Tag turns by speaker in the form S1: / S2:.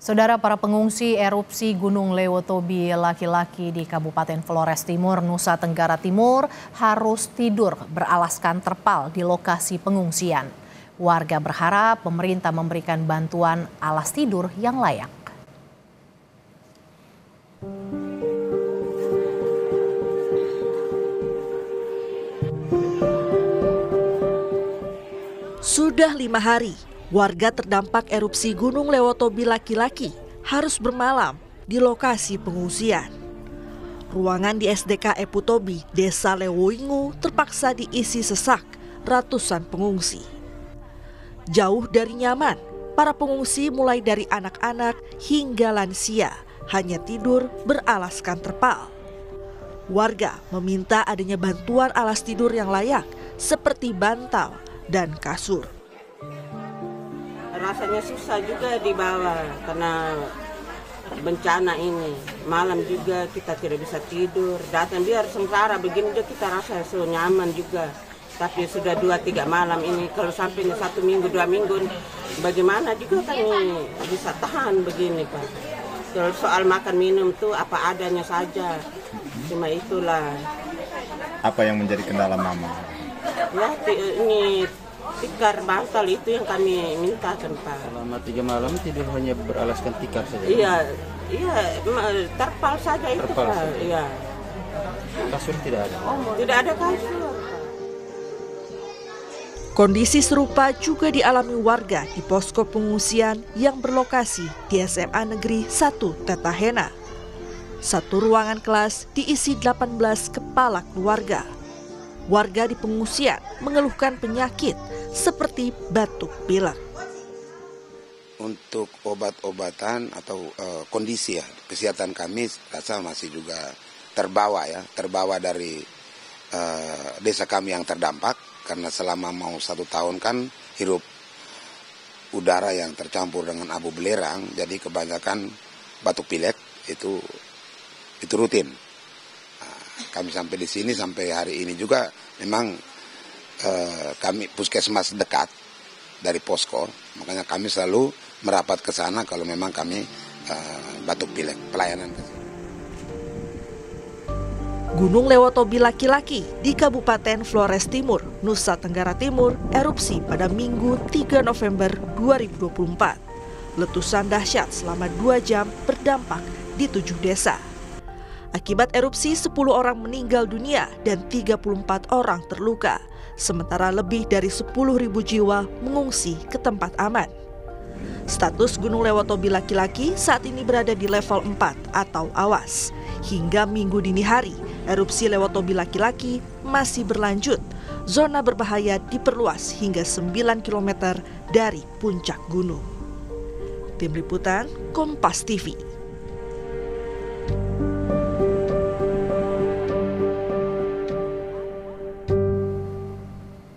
S1: Saudara, para pengungsi erupsi Gunung Lewotobi laki-laki di Kabupaten Flores Timur, Nusa Tenggara Timur harus tidur beralaskan terpal di lokasi pengungsian. Warga berharap pemerintah memberikan bantuan alas tidur yang layak.
S2: Sudah 5 hari, warga terdampak erupsi Gunung Lewotobi laki-laki harus bermalam di lokasi pengungsian. Ruangan di SDK Eputobi, Desa Lewoingu terpaksa diisi sesak ratusan pengungsi. Jauh dari nyaman, para pengungsi mulai dari anak-anak hingga lansia hanya tidur beralaskan terpal. Warga meminta adanya bantuan alas tidur yang layak seperti bantal dan kasur.
S3: Rasanya susah juga di bawah karena bencana ini. Malam juga kita tidak bisa tidur. Datang biar sementara begini juga kita rasa so nyaman juga. Tapi sudah 2-3 malam ini, kalau sampai 1 minggu 2 minggu, bagaimana juga kami bisa tahan begini Pak. Kalau soal makan minum tuh apa adanya saja. Cuma itulah.
S4: Apa yang menjadi kendala Mama?
S3: Ya ini tikar bantal itu yang kami minta kan Pak.
S5: Selama 3 malam tidur hanya beralaskan tikar saja.
S3: Iya, terpal saja itu Pak. Iya.
S5: Kasur tidak ada.
S3: Tidak ada kasur.
S2: Kondisi serupa juga dialami warga di posko pengungsian yang berlokasi di SMA Negeri 1 Tetahena. Satu ruangan kelas diisi 18 kepala keluarga. Warga di pengungsian mengeluhkan penyakit seperti batuk pilek.
S6: Untuk obat-obatan atau kondisi ya, kesehatan kami rasa masih juga terbawa dari desa kami yang terdampak, karena selama mau 1 tahun kan hirup udara yang tercampur dengan abu belerang, jadi kebanyakan batuk pilek itu rutin. Kami sampai di sini sampai hari ini juga memang kami puskesmas dekat dari posko, makanya kami selalu merapat ke sana kalau memang kami batuk pilek, pelayanan ke sini.
S2: Gunung Lewotobi laki-laki di Kabupaten Flores Timur, Nusa Tenggara Timur erupsi pada Minggu 3 November 2024. Letusan dahsyat selama 2 jam berdampak di 7 desa. Akibat erupsi 10 orang meninggal dunia dan 34 orang terluka, sementara lebih dari 10.000 jiwa mengungsi ke tempat aman. Status Gunung Lewotobi laki-laki saat ini berada di level 4 atau awas. Hingga Minggu dini hari, erupsi Lewotobi laki-laki masih berlanjut. Zona berbahaya diperluas hingga 9 km dari puncak gunung. Tim Liputan Kompas TV.